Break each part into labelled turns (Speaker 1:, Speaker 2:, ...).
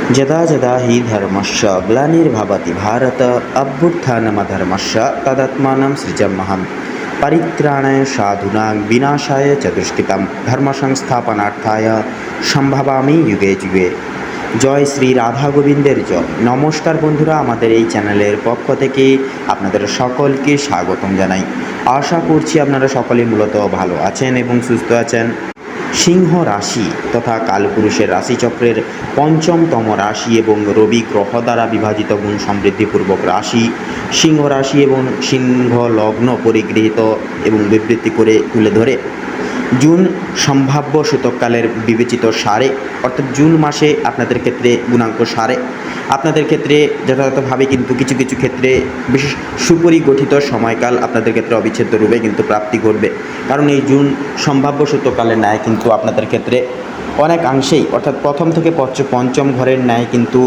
Speaker 1: यदा यदा हि धर्मस्य ग्लानिर्भवति भारत अभ्युत्थानमधर्मस्य तदात्मानं सृजम्यहम् परित्राणाय साधूनां विनाशाय च दुष्कृतं धर्मसंस्थापनार्थाय সম্ভাবামি যুগে যুগে। জয় শ্রী রাধা গোবিন্দের জয়। নমস্কার বন্ধুরা, আমাদের এই চ্যানেলের পক্ষ থেকে আপনাদের সকলকে স্বাগতম জানাই। আশা করছি আপনারা সকলে মূলত ভালো আছেন এবং সুস্থ আছেন। সিংহ রাশি তথা কালপুরুষের রাশিচক্রের পঞ্চমতম রাশি এবং রবি গ্রহ দ্বারা বিভাজিত গুণ সমৃদ্ধিপূর্বক রাশি সিংহ রাশি এবং সিংহ লগ্ন পরিগৃহীত এবং বিবৃতি করে তুলে ধরে জুন সম্ভাব্য সূতককালের বিবেচিত সারে, অর্থাৎ জুন মাসে আপনাদের ক্ষেত্রে গুণাঙ্ক সারে আপনাদের ক্ষেত্রে যথাযথভাবে কিন্তু কিছু কিছু ক্ষেত্রে বিশেষ সুপরিগঠিত সময়কাল আপনাদের ক্ষেত্রে অবিচ্ছেদ্য রূপে কিন্তু প্রাপ্তি ঘটবে। কারণ এই জুন সম্ভাব্য সূতককালের ন্যায় কিন্তু আপনাদের ক্ষেত্রে অনেকাংশেই, অর্থাৎ প্রথম থেকে পঞ্চম ঘরের ন্যায় কিন্তু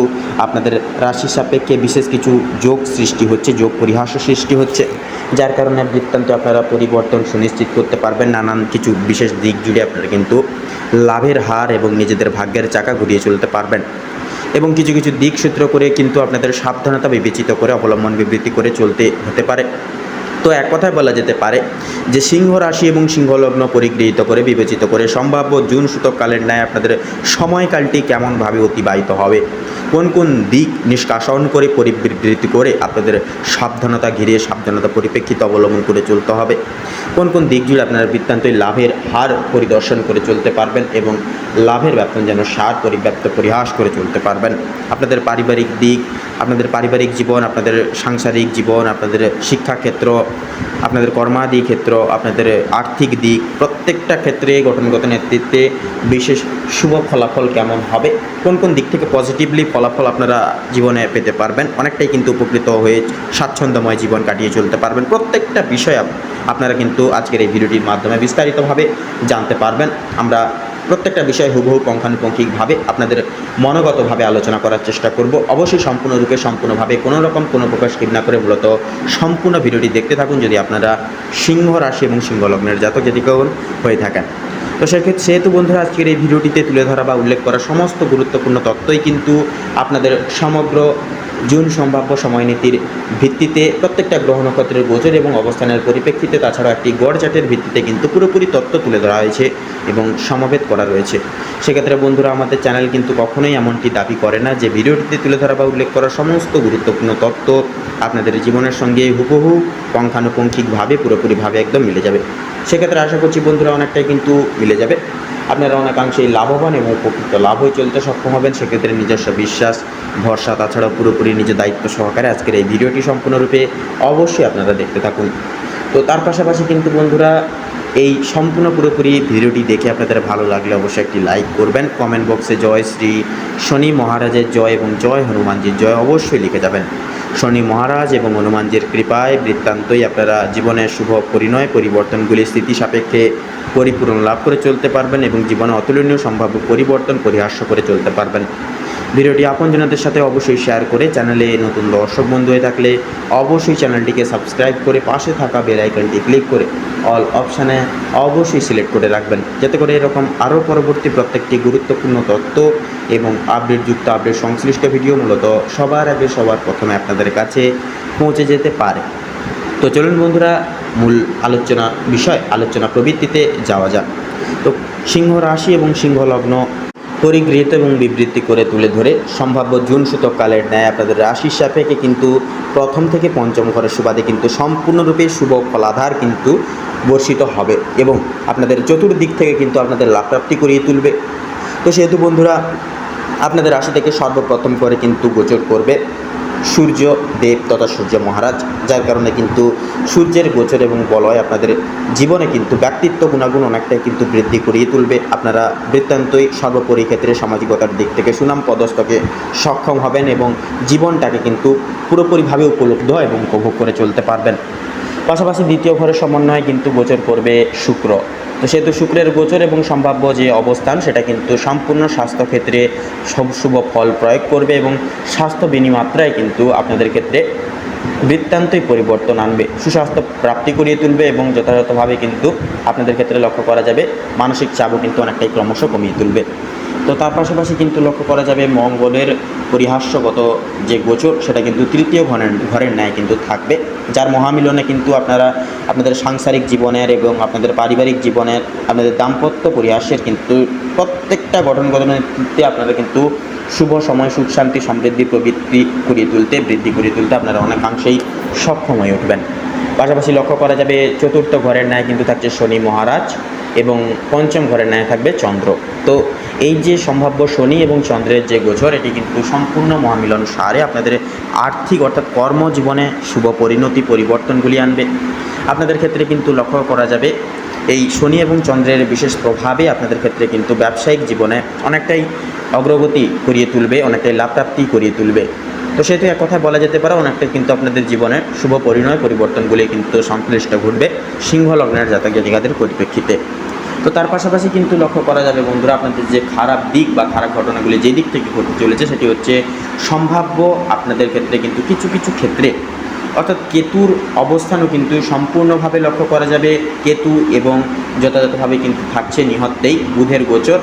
Speaker 1: আপনাদের রাশির সাপেক্ষে বিশেষ কিছু যোগ সৃষ্টি হচ্ছে, যোগ পরিহাস্য সৃষ্টি হচ্ছে, যার কারণে বৃত্তান্তে আপনারা পরিবর্তন সুনিশ্চিত করতে পারবেন। নানান কিছু বিশেষ দিক জুড়ে আপনারা কিন্তু লাভের হার এবং নিজেদের ভাগ্যের চাকা ঘুরিয়ে চলতে পারবেন এবং কিছু কিছু দিক সূত্র করে কিন্তু আপনাদের সাবধানতা বিবেচিত করে অবলম্বন বিবৃতি করে চলতে হতে পারে। তো এক কথায় বলা যেতে পারে যে সিংহ রাশি এবং সিংহলগ্ন পরিগৃহীত করে বিবেচিত করে সম্ভাব্য জুন সূতককালের ন্যায় আপনাদের সময়কালটি কেমনভাবে অতিবাহিত হবে, কোন কোন দিক নিষ্কাশন করে পরিবৃত্তি করে আপনাদের সাবধানতা ঘিরে সাবধানতা পরিপ্রেক্ষিত অবলম্বন করে চলতে হবে, কোন কোন দিক জুড়ে আপনারা বৃত্তান্তই লাভের হার পরিদর্শন করে চলতে পারবেন এবং লাভের ব্যাপ্তন যেন সার পরিব্যাপ্ত পরিহাস করে চলতে পারবেন। আপনাদের পারিবারিক দিক, আপনাদের পারিবারিক জীবন, আপনাদের সাংসারিক জীবন, আপনাদের শিক্ষাক্ষেত্র, আপনাদের কর্মাদি ক্ষেত্র, আপনাদের আর্থিক দিক, প্রত্যেকটা ক্ষেত্রে গঠনগত নেতৃত্বে বিশেষ শুভ ফলাফল কেমন হবে, কোন কোন দিক থেকে পজিটিভলি ফলাফল আপনারা জীবনে পেতে পারবেন, অনেকটাই কিন্তু উপকৃত হয়ে স্বাচ্ছন্দ্যময় জীবন কাটিয়ে চলতে পারবেন। প্রত্যেকটা বিষয় আপনারা কিন্তু আজকের এই ভিডিওটির মাধ্যমে বিস্তারিতভাবে জানতে পারবেন। আমরা প্রত্যেকটা বিষয় হুবহু পুঙ্খানুপুঙ্খিকভাবে আপনাদের মনোগতভাবে আলোচনা করার চেষ্টা করব। অবশ্যই সম্পূর্ণরূপে সম্পূর্ণভাবে কোনো রকম কোনো প্রকার স্কিপ না করে মূলত সম্পূর্ণ ভিডিওটি দেখতে থাকুন যদি আপনারা সিংহ রাশি এবং সিংহ লগ্নের জাতক জাতিকাগণ হয়ে থাকেন। তো সেহেতু বন্ধুরা, আজকের এই ভিডিওটিতে তুলে ধরা বা উল্লেখ করা সমস্ত গুরুত্বপূর্ণ তথ্যই কিন্তু আপনাদের সমগ্র জুন সম্ভাব্য সময়নীতির ভিত্তিতে প্রত্যেকটা গ্রহ নক্ষত্রের গোচর এবং অবস্থানের পরিপ্রেক্ষিতে, তাছাড়া একটি গড় চার্টের ভিত্তিতে কিন্তু পুরোপুরি তথ্য তুলে ধরা হয়েছে এবং সমবেত করা রয়েছে। সেক্ষেত্রে বন্ধুরা, আমাদের চ্যানেল কিন্তু কখনোই এমনটি দাবি করে না যে ভিডিওটিতে তুলে ধরা বা উল্লেখ করা সমস্ত গুরুত্বপূর্ণ তথ্য আপনাদের জীবনের সঙ্গে হুবহু পুঙ্খানুপুঙ্খিকভাবে পুরোপুরিভাবে একদম মিলে যাবে। সেক্ষেত্রে আশা করছি বন্ধুরা অনেকটাই কিন্তু মিলে যাবে, আপনারা অনেকাংশেই লাভবান এবং উপকৃত লাভ হয়ে চলতে সক্ষম হবেন। সেক্ষেত্রে নিজস্ব বিশ্বাস, ভরসা, তাছাড়াও পুরোপুরি নিজের দায়িত্ব সহকারে আজকের এই ভিডিওটি সম্পূর্ণরূপে অবশ্যই আপনারা দেখতে থাকুন। তো তার পাশাপাশি কিন্তু বন্ধুরা, এই সম্পূর্ণ পুরোপুরি ভিডিওটি দেখে আপনাদের ভালো লাগলে অবশ্যই একটি লাইক করবেন, কমেন্ট বক্সে জয় শ্রী শনি মহারাজের জয় এবং জয় হনুমানজির জয় অবশ্যই লিখে যাবেন। শনি মহারাজ এবং হনুমানজির কৃপায় বৃত্তান্তই আপনারা জীবনের শুভ পরিণয় পরিবর্তনগুলি স্থিতি সাপেক্ষে পরিপূরণ লাভ করে চলতে পারবেন এবং জীবনে অতুলনীয় সম্ভাব্য পরিবর্তন পরিহাস্য করে চলতে পারবেন। ভিডিওটি আপনজনদের সাথে অবশ্যই শেয়ার করে, চ্যানেলে নতুন দর্শক বন্ধু হয়ে থাকলে অবশ্যই চ্যানেলটিকে সাবস্ক্রাইব করে পাশে থাকা বেল আইকনটি ক্লিক করে অল অপশানে অবশ্যই সিলেক্ট করে রাখবেন, যাতে করে এরকম আরও পরবর্তী প্রত্যেকটি গুরুত্বপূর্ণ তথ্য এবং আপডেটযুক্ত আপডেট সংশ্লিষ্ট ভিডিও মূলত সবার আগে সবার প্রথমে আপনাদের কাছে পৌঁছে যেতে পারে। তো চলুন বন্ধুরা, মূল আলোচনা প্রবৃত্তিতে যাওয়া যাক। তো সিংহ রাশি এবং সিংহ লগ্ন পরিগৃহীত এবং বিবৃতি করে তুলে ধরে সম্ভাব্য জুন সূতককালের ন্যায় আপনাদের রাশির সাপেক্ষে কিন্তু প্রথম থেকে পঞ্চম ঘরের সুবাদে কিন্তু সম্পূর্ণরূপে শুভ ফলাধার কিন্তু বর্ষিত হবে এবং আপনাদের চতুর্দিক থেকে কিন্তু আপনাদের লাভপ্রাপ্তি করিয়ে তুলবে। তো সেহেতু বন্ধুরা, আপনাদের রাশি থেকে সর্বপ্রথম করে কিন্তু গোচর করবে সূর্য দেব তথা সূর্য মহারাজ, যার কারণে কিন্তু সূর্যের গোচর এবং বলয় আপনাদের জীবনে কিন্তু ব্যক্তিত্ব গুণাগুণ অনেকটাই কিন্তু বৃদ্ধি করিয়ে তুলবে। আপনারা বৃত্তান্তই সর্বোপরি ক্ষেত্রে সামাজিকতার দিক থেকে সুনাম পদস্থকে সক্ষম হবেন এবং জীবনটাকে কিন্তু পুরোপুরিভাবে উপলব্ধ এবং উপভোগ করে চলতে পারবেন। পাশাপাশি দ্বিতীয় ঘরের সমন্বয়ে কিন্তু গোচর করবে শুক্র। তো সেহেতু শুক্রের গোচর এবং সম্ভাব্য যে অবস্থান সেটা কিন্তু সম্পূর্ণ স্বাস্থ্যক্ষেত্রে শুভ ফল প্রয়োগ করবে এবং স্বাস্থ্য বিনিমাত্রায় কিন্তু আপনাদের ক্ষেত্রে বৃত্তান্তই পরিবর্তন আনবে, সুস্বাস্থ্য প্রাপ্তি করিয়ে তুলবে এবং যথাযথভাবে কিন্তু আপনাদের ক্ষেত্রে লক্ষ্য করা যাবে মানসিক চাপও কিন্তু অনেকটাই ক্রমশ কমিয়ে তুলবে। তো তো তার পাশাপাশি কিন্তু লক্ষ্য করা যাবে মঙ্গলের পরিহাস্যগত যে গোচর সেটা কিন্তু তৃতীয় ঘরের ন্যায় কিন্তু থাকবে, যার মহামিলনে কিন্তু আপনারা আপনাদের সাংসারিক জীবনের এবং আপনাদের পারিবারিক জীবনের, আপনাদের দাম্পত্য পরিহাসের কিন্তু প্রত্যেকটা গঠনের ক্ষেত্রে আপনারা কিন্তু শুভ সময়, সুখ শান্তি, সমৃদ্ধি প্রবৃত্তি বৃদ্ধি করিয়ে তুলতে আপনারা অনেকাংশেই সক্ষম হয়ে উঠবেন। পাশাপাশি লক্ষ্য করা যাবে চতুর্থ ঘরের ন্যায় কিন্তু থাকছে শনি মহারাজ এবং পঞ্চম ঘরের ন্যায় থাকবে চন্দ্র। তো এই যে সম্ভাব্য শনি এবং চন্দ্রের যে গোচর, এটি কিন্তু সম্পূর্ণ মহামিলন সারে আপনাদের আর্থিক অর্থাৎ কর্মজীবনে শুভ পরিণতি পরিবর্তনগুলি আনবে। আপনাদের ক্ষেত্রে কিন্তু লক্ষ্য করা যাবে এই শনি এবং চন্দ্রের বিশেষ প্রভাবে আপনাদের ক্ষেত্রে কিন্তু ব্যবসায়িক জীবনে অনেকটাই অগ্রগতি করিয়ে তুলবে, অনেকটাই লাভপ্রাপ্তি করিয়ে তুলবে। তো সেহেতু এক কথায় বলা যেতে পারে অনেকটা কিন্তু আপনাদের জীবনে শুভ পরিবর্তনগুলি কিন্তু সংশ্লিষ্ট ঘটবে সিংহ লগ্নের জাতক জাতিকাদের পরিপ্রেক্ষিতে। তো তার পাশাপাশি কিন্তু লক্ষ্য করা যাবে বন্ধুরা, আপনাদের যে খারাপ দিক বা খারাপ ঘটনাগুলি যে দিক থেকে ঘটতে চলেছে সেটি হচ্ছে সম্ভাব্য আপনাদের ক্ষেত্রে কিন্তু কিছু কিছু ক্ষেত্রে অর্থাৎ কেতুর অবস্থানও কিন্তু সম্পূর্ণভাবে লক্ষ্য করা যাবে। কেতু এবং যথাযথভাবে কিন্তু থাকছে নিহতেই বুধের গোচর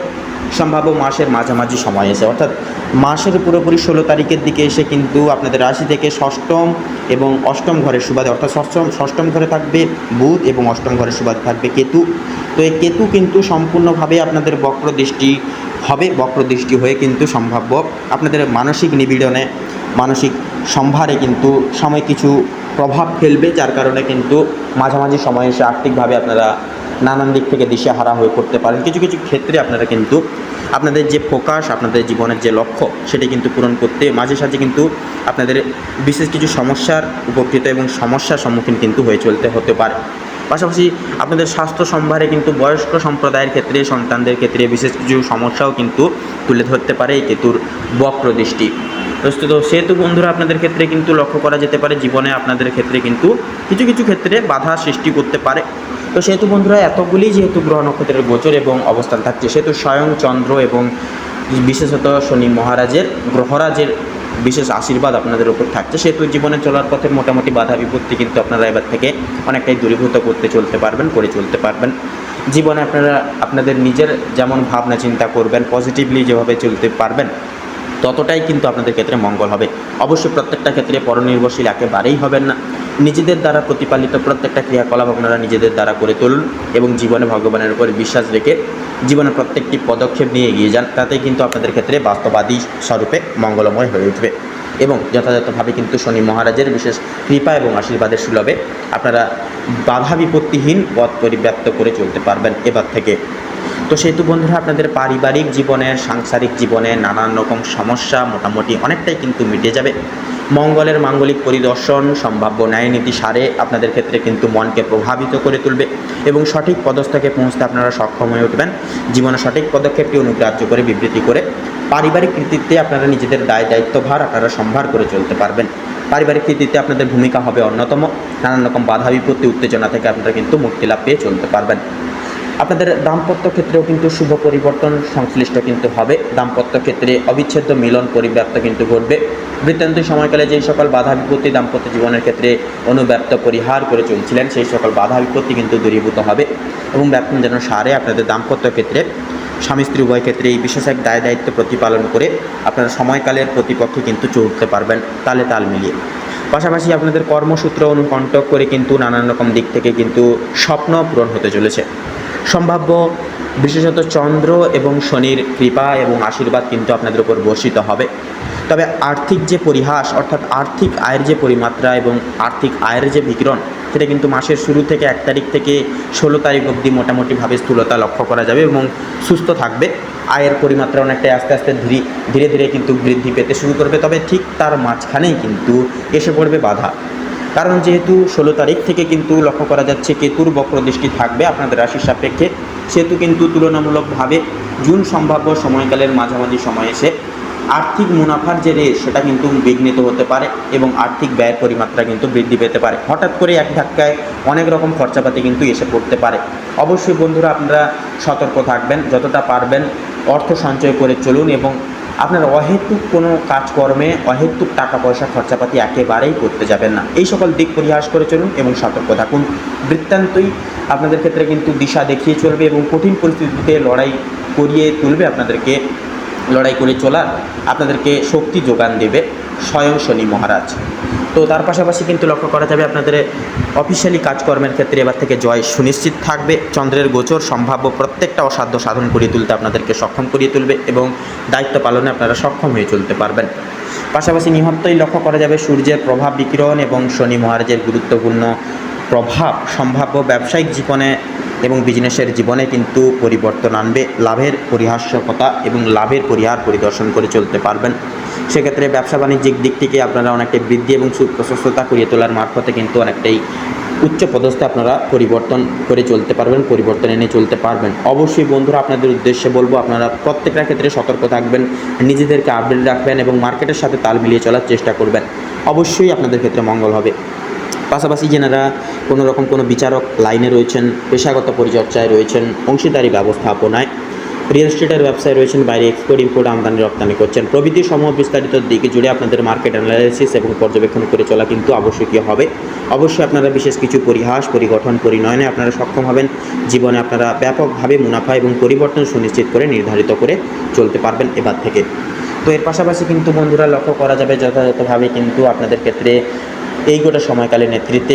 Speaker 1: সম্ভাব্য মাসের মাঝামাঝি সময় এসে, অর্থাৎ মাসের পুরোপুরি 16 তারিখের দিকে এসে কিন্তু আপনাদের রাশি থেকে ষষ্ঠম এবং অষ্টম ঘরের সুবাদে, অর্থাৎ ষষ্ঠম ঘরে থাকবে বুধ এবং অষ্টম ঘরের সুবাদে থাকবে কেতু। তো এই কেতু কিন্তু সম্পূর্ণভাবে আপনাদের বক্রদৃষ্টি হয়ে কিন্তু সম্ভাব্য আপনাদের মানসিক নিপীড়নে, মানসিক সম্ভারে কিন্তু সময় কিছু প্রভাব ফেলবে, যার কারণে কিন্তু মাঝামাঝি সময়ে এসে আর্থিকভাবে আপনারা নানান দিক থেকে দিশেহারা হয়ে পড়তে পারেন। কিছু কিছু ক্ষেত্রে আপনারা কিন্তু আপনাদের যে ফোকাস, আপনাদের জীবনের যে লক্ষ্য সেটি কিন্তু পূরণ করতে মাঝে সাঝে কিন্তু আপনাদের বিশেষ কিছু সমস্যার উপকৃত এবং সমস্যার সম্মুখীন কিন্তু হতে পারে। পাশাপাশি আপনাদের স্বাস্থ্য সম্ভারে কিন্তু বয়স্ক সম্প্রদায়ের ক্ষেত্রে, সন্তানদের ক্ষেত্রে বিশেষ কিছু সমস্যাও কিন্তু তুলে ধরতে পারে এই কেতুর বক্রদৃষ্টি। তো সেহেতু বন্ধুরা আপনাদের ক্ষেত্রে কিন্তু লক্ষ্য করা যেতে পারে জীবনে আপনাদের ক্ষেত্রে কিন্তু কিছু কিছু ক্ষেত্রে বাধা সৃষ্টি করতে পারে। তো সেহেতু বন্ধুরা এতগুলি যেহেতু গ্রহ নক্ষত্রের গোচর এবং অবস্থান থাকছে, সেহেতু স্বয়ং চন্দ্র এবং বিশেষত শনি মহারাজের গ্রহরাজের বিশেষ আশীর্বাদ আপনাদের উপর থাকছে, সেহেতু জীবনে চলার পথে মোটামুটি বাধা বিপত্তি কিন্তু আপনারা এবার থেকে অনেকটাই দূরীভূত করে চলতে পারবেন। জীবনে আপনারা আপনাদের নিজের যেমন ভাবনা চিন্তা করবেন, পজিটিভলি যেভাবে চলতে পারবেন ততটাই কিন্তু আপনাদের ক্ষেত্রে মঙ্গল হবে। অবশ্যই প্রত্যেকটা ক্ষেত্রে পরনির্ভরশীল একেবারেই হবেন না। নিজেদের দ্বারা প্রতিপালিত প্রত্যেকটা ক্রিয়াকলাপ আপনারা নিজেদের দ্বারা করে তুলুন এবং জীবনে ভগবানের উপর বিশ্বাস রেখে জীবনের প্রত্যেকটি পদক্ষেপ নিয়ে এগিয়ে যান। তাতে কিন্তু আপনাদের ক্ষেত্রে বাস্তবাদী স্বরূপে মঙ্গলময় হয়ে উঠবে এবং যথাযথভাবে কিন্তু শনি মহারাজের বিশেষ কৃপা এবং আশীর্বাদের সুলভে আপনারা বাধা বিপত্তিহীন পথ পরিব্যাপ্ত করে চলতে পারবেন এবার থেকে। তো সেহেতু বন্ধুরা আপনাদের পারিবারিক জীবনের, সাংসারিক জীবনে নানান রকম সমস্যা মোটামুটি অনেকটাই কিন্তু মিটে যাবে। মঙ্গলের মাঙ্গলিক পরিদর্শন সম্ভাব্য ন্যায় নীতি সারে আপনাদের ক্ষেত্রে কিন্তু মনকে প্রভাবিত করে তুলবে এবং সঠিক পদস্থকে পৌঁছতে আপনারা সক্ষম হয়ে উঠবেন। জীবনে সঠিক পদক্ষেপটি অনুগ্রাহ্য করে বিবৃতি করে পারিবারিক কৃতিত্বে আপনারা নিজেদের দায়িত্বভার আপনারা সম্ভার করে চলতে পারবেন। পারিবারিক কৃতিত্বে আপনাদের ভূমিকা হবে অন্যতম। নানান রকম বাধা বিপত্তি উত্তেজনা থেকে আপনারা কিন্তু মুক্তি লাভ পেয়ে চলতে পারবেন। আপনাদের দাম্পত্য ক্ষেত্রেও কিন্তু শুভ পরিবর্তন সংশ্লিষ্ট কিন্তু হবে। দাম্পত্য ক্ষেত্রে অবিচ্ছেদ্য মিলন পরিব্যাপ্ত কিন্তু ঘটবে। বৃত্তান্ত সময়কালে যেই সকল বাধা বিপত্তি দাম্পত্য জীবনের ক্ষেত্রে অনুব্যাপ্ত পরিহার করে চলছিলেন, সেই সকল বাধা বিপত্তি কিন্তু দূরীভূত হবে এবং ব্যাপন যেন সারে আপনাদের দাম্পত্য ক্ষেত্রে স্বামী স্ত্রী উভয় ক্ষেত্রে এই বিশেষ এক দায়িত্ব প্রতিপালন করে আপনারা সময়কালের প্রতিপক্ষে কিন্তু চলতে পারবেন তালে তাল মিলিয়ে। পাশাপাশি আপনাদের কর্মসূত্র অনুকণ্টক করে কিন্তু নানান রকম দিক থেকে কিন্তু স্বপ্ন পূরণ হতে চলেছে। সম্ভাব্য বিশেষত চন্দ্র এবং শনির কৃপা এবং আশীর্বাদ কিন্তু আপনাদের উপর বর্ষিত হবে। তবে আর্থিক যে পরিহাস, অর্থাৎ আর্থিক আয়ের যে পরিমাত্রা এবং আর্থিক আয়ের যে বিকিরণ, সেটা কিন্তু মাসের শুরু থেকে 1 তারিখ থেকে 16 তারিখ অবধি মোটামুটিভাবে স্থূলতা লক্ষ্য করা যাবে এবং সুস্থ থাকবে। আয়ের পরিমাত্রা অনেকটাই আস্তে আস্তে ধীরে ধীরে কিন্তু বৃদ্ধি পেতে শুরু করবে। তবে ঠিক তার মাঝখানেই কিন্তু এসে পড়বে বাধা, কারণ যেহেতু 16 তারিখ থেকে কিন্তু লক্ষ্য করা যাচ্ছে কেতুর বক্রদৃষ্টি থাকবে আপনাদের রাশির সাপেক্ষে, সেহেতু কিন্তু তুলনামূলকভাবে জুন সম্ভাব্য সময়কালের মাঝামাঝি সময় এসে আর্থিক মুনাফার যে রেশ সেটা কিন্তু বিঘ্নিত হতে পারে এবং আর্থিক ব্যয়ের পরিমাত্রা কিন্তু বৃদ্ধি পেতে পারে। হঠাৎ করে এক ধাক্কায় অনেক রকম খরচাপাতি কিন্তু এসে পড়তে পারে। অবশ্যই বন্ধুরা আপনারা সতর্ক থাকবেন, যতটা পারবেন অর্থ সঞ্চয় করে চলুন এবং আপনার অহেতুক কোনো কাজকর্মে অহেতুক টাকা পয়সা খরচাপাতি একেবারেই করতে যাবেন না। এই সকল দিক পরিহাস করে চলুন এবং সতর্ক থাকুন। বৃত্তান্তই আপনাদের ক্ষেত্রে কিন্তু দিশা দেখিয়ে চলবে এবং কঠিন পরিস্থিতিতে লড়াই করিয়ে তুলবে আপনাদেরকে লড়াই করে চলার আপনাদেরকে শক্তি যোগান দেবে স্বয়ং শনি মহারাজ। তো তার পাশাপাশি কিন্তু লক্ষ্য করা যাবে আপনাদের অফিসিয়ালি কাজকর্মের ক্ষেত্রে এবার থেকে জয় সুনিশ্চিত থাকবে। চন্দ্রের গোচর সম্ভাব্য প্রত্যেকটা অসাধ্য সাধন করিয়ে তুলতে আপনাদেরকে সক্ষম করিয়ে তুলবে এবং দায়িত্ব পালনে আপনারা সক্ষম হয়ে চলতে পারবেন। পাশাপাশি নিহতই লক্ষ্য করা যাবে সূর্যের প্রভাব বিকিরণ এবং শনি মহারাজের গুরুত্বপূর্ণ প্রভাব সম্ভাব্য ব্যবসায়িক জীবনে এবং বিজনেসের জীবনে কিন্তু পরিবর্তন আনবে। লাভের পরিহাস্যকতা এবং লাভের পরিহার পরিদর্শন করে চলতে পারবেন। সেক্ষেত্রে ব্যবসা বাণিজ্যিক দিক থেকে আপনারা অনেকটাই বৃদ্ধি এবং সুপ্রশস্ততা করিয়ে তোলার মারফতে কিন্তু অনেকটাই উচ্চ পদস্থে আপনারা পরিবর্তন করে চলতে পারবেন, পরিবর্তন এনে চলতে পারবেন। অবশ্যই বন্ধুরা আপনাদের উদ্দেশ্যে বলবো আপনারা প্রত্যেকটা ক্ষেত্রে সতর্ক থাকবেন, নিজেদেরকে আপডেট রাখবেন এবং মার্কেটের সাথে তাল মিলিয়ে চলার চেষ্টা করবেন। অবশ্যই আপনাদের ক্ষেত্রে মঙ্গল হবে। পাশাপাশি যারা কোনো বিচারক লাইনে রয়েছেন, পেশাগত পরিচর্যায় রয়েছেন, অংশীদারি ব্যবস্থাপনায়, রিয়েল এস্টেটের ব্যবসায় রয়েছেন, বাইরে এক্সপোর্ট ইম্পোর্ট আমদানি রপ্তানি করছেন, প্রভৃতি সমূহ বিস্তারিত দিকে জুড়ে আপনাদের মার্কেট অ্যানালাইসিস এবং পর্যবেক্ষণ করে চলা কিন্তু আবশ্যকীয় হবে। অবশ্যই আপনারা বিশেষ কিছু পরিহাস, পরিগঠন, পরিণয়নে আপনারা সক্ষম হবেন। জীবনে আপনারা ব্যাপকভাবে মুনাফা এবং পরিবর্তন সুনিশ্চিত করে নির্ধারিত করে চলতে পারবেন এবার থেকে। তো এর পাশাপাশি কিন্তু বন্ধুরা লক্ষ্য করা যাবে যথাযথভাবে কিন্তু আপনাদের ক্ষেত্রে এই গোটা সময়কালে নেতৃত্বে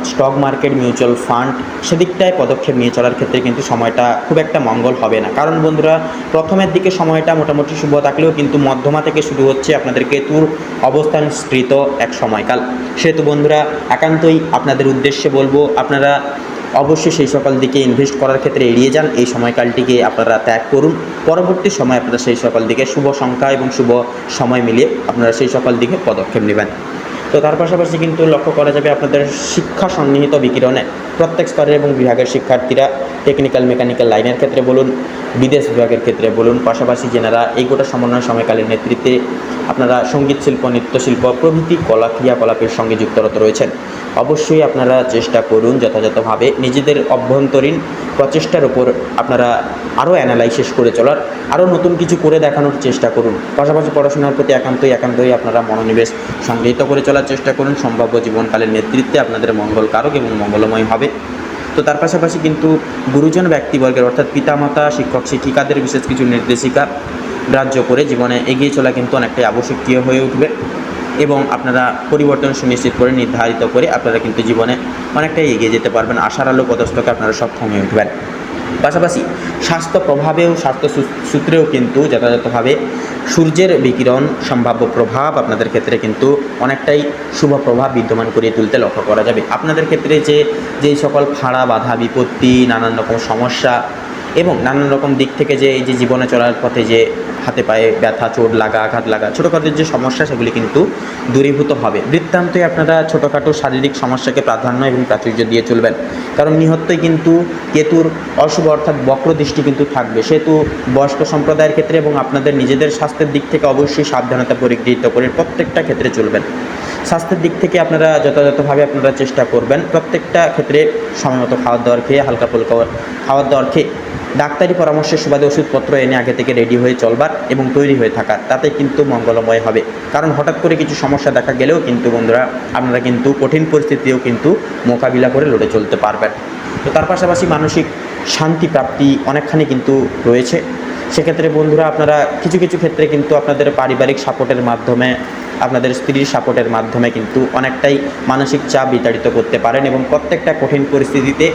Speaker 1: স্টক মার্কেট, মিউচুয়াল ফান্ড সেদিকটায় পদক্ষেপ নিয়ে চলার ক্ষেত্রে কিন্তু সময়টা খুব একটা মঙ্গল হবে না। কারণ বন্ধুরা প্রথমের দিকে সময়টা মোটামুটি শুভ থাকলেও কিন্তু মধ্যমা থেকে শুরু হচ্ছে আপনাদের কেতুর অবস্থানস্কৃত এক সময়কাল। সেহেতু বন্ধুরা একান্তই আপনাদের উদ্দেশ্যে বলবো আপনারা অবশ্যই সেই সকল দিকে ইনভেস্ট করার ক্ষেত্রে এড়িয়ে যান। এই সময়কালটিকে আপনারা ত্যাগ করুন। পরবর্তী সময় আপনারা সেই সকল দিকে শুভ সংখ্যা এবং শুভ সময় মিলিয়ে আপনারা সেই সকল দিকে পদক্ষেপ নেবেন। তো তার পাশাপাশি কিন্তু লক্ষ্য করা যাবে আপনাদের শিক্ষা সন্নিহিত বিকিরণে প্রত্যেক স্তরের এবং বিভাগের শিক্ষার্থীরা টেকনিক্যাল, মেকানিক্যাল লাইনের ক্ষেত্রে বলুন, বিদেশ বিভাগের ক্ষেত্রে বলুন, পাশাপাশি যারা এই গোটা সমন্বয় সময়কালের নেতৃত্বে আপনারা সঙ্গীত শিল্প, নৃত্যশিল্প প্রভৃতি কলা ক্রিয়াকলাপের সঙ্গে যুক্তরত রয়েছেন, অবশ্যই আপনারা চেষ্টা করুন যথাযথভাবে নিজেদের অভ্যন্তরীণ প্রচেষ্টার উপর আপনারা আরও অ্যানালাইসিস করে চলার, আরও নতুন কিছু করে দেখানোর চেষ্টা করুন। পাশাপাশি পড়াশোনার প্রতি একান্তই আপনারা মনোনিবেশ সংগৃহীত করে চলার চেষ্টা করুন। সম্ভাব্য জীবনকালের নেতৃত্বে আপনাদের মঙ্গলকারক এবং মঙ্গলময় হবে। তো তার পাশাপাশি কিন্তু গুরুজন ব্যক্তিবর্গের অর্থাৎ পিতামাতা, শিক্ষক শিক্ষিকাদের বিশেষ কিছু নির্দেশিকা গ্রাহ্য করে জীবনে এগিয়ে চলা কিন্তু অনেকটাই আবশ্যকীয় হয়ে উঠবে এবং আপনারা পরিবর্তন সুনিশ্চিত করে নির্ধারিত করে আপনারা কিন্তু জীবনে অনেকটাই এগিয়ে যেতে পারবেন। আশার আলো পদস্থকে আপনারা সক্ষম হয়ে উঠবেন। পাশাপাশি স্বাস্থ্য প্রভাবেও, স্বাস্থ্য সূত্রেও কিন্তু যথাযথভাবে সূর্যের বিকিরণ সম্ভাব্য প্রভাব আপনাদের ক্ষেত্রে কিন্তু অনেকটাই শুভ প্রভাব বিদ্যমান করিয়ে তুলতে লক্ষ্য করা যাবে। আপনাদের ক্ষেত্রে যেই সকল খাড়া বাধা বিপত্তি, নানান রকম সমস্যা এবং নানান রকম দিক থেকে এই যে জীবনে চলার পথে যে হাতে পায়ে ব্যথা, চোট লাগা, আঘাত লাগা, ছোটোখাটো যে সমস্যা সেগুলি কিন্তু দূরীভূত হবে। বৃত্তান্তই আপনারা ছোটোখাটো শারীরিক সমস্যাকে প্রাধান্য এবং প্রাচুর্য দিয়ে চলবেন। কারণ নিহত্তই কিন্তু কেতুর অশুভ অর্থাৎ বক্র দৃষ্টি কিন্তু থাকবে। সেহেতু বয়স্ক সম্প্রদায়ের ক্ষেত্রে এবং আপনাদের নিজেদের স্বাস্থ্যের দিক থেকে অবশ্যই সাবধানতা পরিগৃহীত করে প্রত্যেকটা ক্ষেত্রে চলবেন। স্বাস্থ্যের দিক থেকে আপনারা যথাযথভাবে আপনারা চেষ্টা করবেন প্রত্যেকটা ক্ষেত্রে সময়মতো খাওয়ার দাওয়ার খেয়ে, হালকা ফুলকা খাওয়ার দাওয়ার খেয়ে, ডাক্তারি পরামর্শের সুবাদে ওষুধপত্র এনে আগে থেকে রেডি হয়ে চলবার এবং তৈরি হয়ে থাকার, তাতে কিন্তু মঙ্গলময় হবে। কারণ হঠাৎ করে কিছু সমস্যা দেখা গেলেও কিন্তু বন্ধুরা আপনারা কিন্তু কঠিন পরিস্থিতিও কিন্তু মোকাবিলা করে লড়ে চলতে পারবেন। তো তার পাশাপাশি মানসিক শান্তি প্রাপ্তি অনেকখানি কিন্তু রয়েছে। সেক্ষেত্রে বন্ধুরা আপনারা কিছু ক্ষেত্রে কিন্তু আপনাদের পারিবারিক সাপোর্টের মাধ্যমে, আপনাদের স্ত্রীর সাপোর্টের মাধ্যমে কিন্তু অনেকটাই মানসিক চাপ বিতাড়িত করতে পারেন এবং প্রত্যেকটা কঠিন পরিস্থিতিতে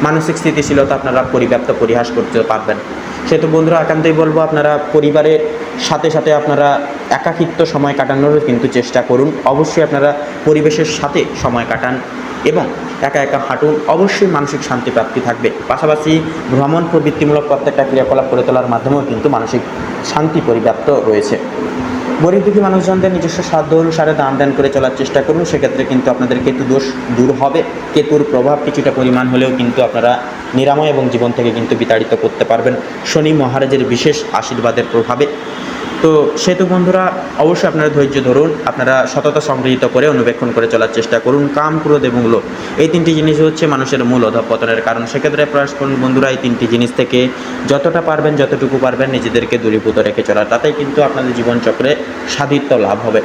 Speaker 1: মানসিক স্থিতিশীলতা আপনারা পরিহাস করতে পারবেন। সেহেতু বন্ধুরা একান্তই বলবো আপনারা পরিবারের সাথে আপনারা একাকিত্ব সময় কাটানোরও কিন্তু চেষ্টা করুন। অবশ্যই আপনারা পরিবেশের সাথে সময় কাটান এবং একা হাঁটুন, অবশ্যই মানসিক শান্তি প্রাপ্তি থাকবে। পাশাপাশি ভ্রমণ প্রবৃত্তিমূলক প্রত্যেকটা ক্রিয়াকলাপ করে তোলার মাধ্যমেও কিন্তু মানসিক শান্তি পরিব্যাপ্ত রয়েছে। গরিব দুঃখী মানুষজনদের নিজস্ব সাধ্য অনুসারে দান দান করে চলার চেষ্টা করুন। সেক্ষেত্রে কিন্তু আপনাদের কেতু দোষ দূর হবে। কেতুর প্রভাব কিছুটা পরিমাণ হলেও কিন্তু আপনারা নিরাময় এবং জীবন থেকে কিন্তু বিতাড়িত করতে পারবেন শনি মহারাজের বিশেষ আশীর্বাদের প্রভাবে। তো সেহেতু বন্ধুরা অবশ্যই আপনারা ধৈর্য ধরুন, আপনারা সততা সংগৃহীত করে অনুবেক্ষণ করে চলার চেষ্টা করুন। কাম, ক্রোধ এবং লোভ এই তিনটি জিনিস হচ্ছে মানুষের মূল অধঃপতনের কারণ। সেক্ষেত্রে প্রয়াস করুন বন্ধুরা এই তিনটি জিনিস থেকে যতটা পারবেন, যতটুকু পারবেন নিজেদেরকে দূরীভূত রেখে চলার, তাতেই কিন্তু আপনাদের জীবনচক্রে সাধিত্য লাভ হবে।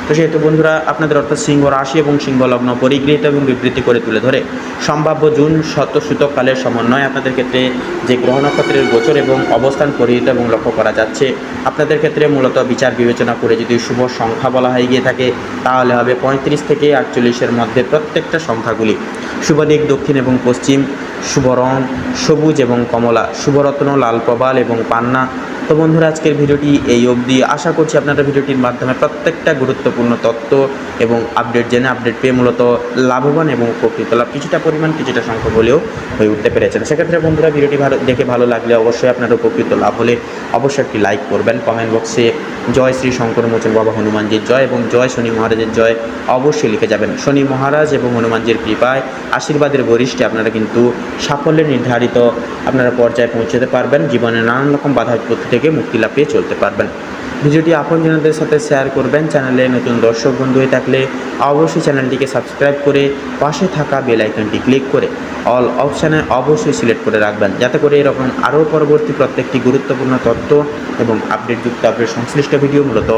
Speaker 1: তো সেহেতু বন্ধুরা আপনাদের অর্থাৎ সিংহ রাশি এবং সিংহ লগ্ন পরিগৃহীত এবং বিবৃতি করে তুলে ধরে সম্ভাব্য জুন সূতককালের সমন্বয় আপনাদের ক্ষেত্রে যে গ্রহ নক্ষত্রের গোচর এবং অবস্থান পরিহিত এবং লক্ষ্য করা যাচ্ছে আপনাদের ক্ষেত্রে মূলত বিচার বিবেচনা করে যদি শুভ সংখ্যা বলা হয়ে গিয়ে থাকে তাহলে হবে 35 থেকে 48-এর মধ্যে প্রত্যেকটা সংখ্যাগুলি। শুভ দিক দক্ষিণ এবং পশ্চিম, শুভ রং সবুজ এবং কমলা, শুভরত্ন লাল প্রবাল এবং পান্না। তো বন্ধুরা আজকের ভিডিওটি এই অবধি। আশা করছি আপনারা ভিডিওটির মাধ্যমে প্রত্যেকটা গুরুত্বপূর্ণ তথ্য এবং আপডেট জেনে আপডেট পেয়ে মূলত লাভবান এবং উপকৃত লাভ কিছুটা সংখ্যক হলেও হয়ে উঠতে পেরেছেন। সেক্ষেত্রে বন্ধুরা ভিডিওটি দেখে ভালো লাগলে অবশ্যই আপনারা উপকৃত লাভ হলে অবশ্যই একটি লাইক করবেন। কমেন্ট বক্সে জয় শ্রী শঙ্কর মোচন বাবা হনুমানজির জয় এবং জয় শনি মহারাজের জয় অবশ্যই লিখে যাবেন। শনি মহারাজ এবং হনুমানজির কৃপায় আশীর্বাদের গরিষ্ঠে আপনারা কিন্তু সাফল্যের নির্ধারিত আপনারা পর্যায়ে পৌঁছতে পারবেন। জীবনে নানান রকম বাধা বিপত্তি থেকে মুক্তি লাভ পেয়ে চলতে পারবেন। ভিডিওটি আপনজনদের সাথে শেয়ার করবেন। চ্যানেলে নতুন দর্শক বন্ধু হয়ে থাকলে অবশ্যই চ্যানেলটিকে সাবস্ক্রাইব করে পাশে থাকা বেল আইকনটি ক্লিক করে অল অপশানে অবশ্যই সিলেক্ট করে রাখবেন, যাতে করে এরকম আরও পরবর্তী প্রত্যেকটি গুরুত্বপূর্ণ তথ্য এবং আপডেটযুক্ত আপডেট সংশ্লিষ্ট ভিডিও মূলত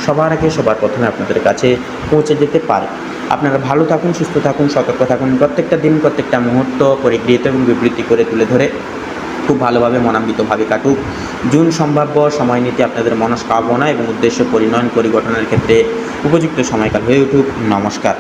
Speaker 1: সবার আগে সবার প্রথমে আপনাদের কাছে পৌঁছে যেতে পারে। আপনারা ভালো থাকুন, সুস্থ থাকুন, সতর্ক থাকুন। প্রত্যেকটা দিন প্রত্যেকটা মুহূর্ত পরিগৃহীত এবং বিবৃতি করে তুলে ধরে খুব ভালোভাবে মনান্বিতভাবে কাটুক। জুন সম্ভাব্য সময় নীতি আপনাদের মনস্কামনা এবং উদ্দেশ্য পরিণয়ন পরিগঠনের ক্ষেত্রে উপযুক্ত সময়কাল হয়ে উঠুক। নমস্কার।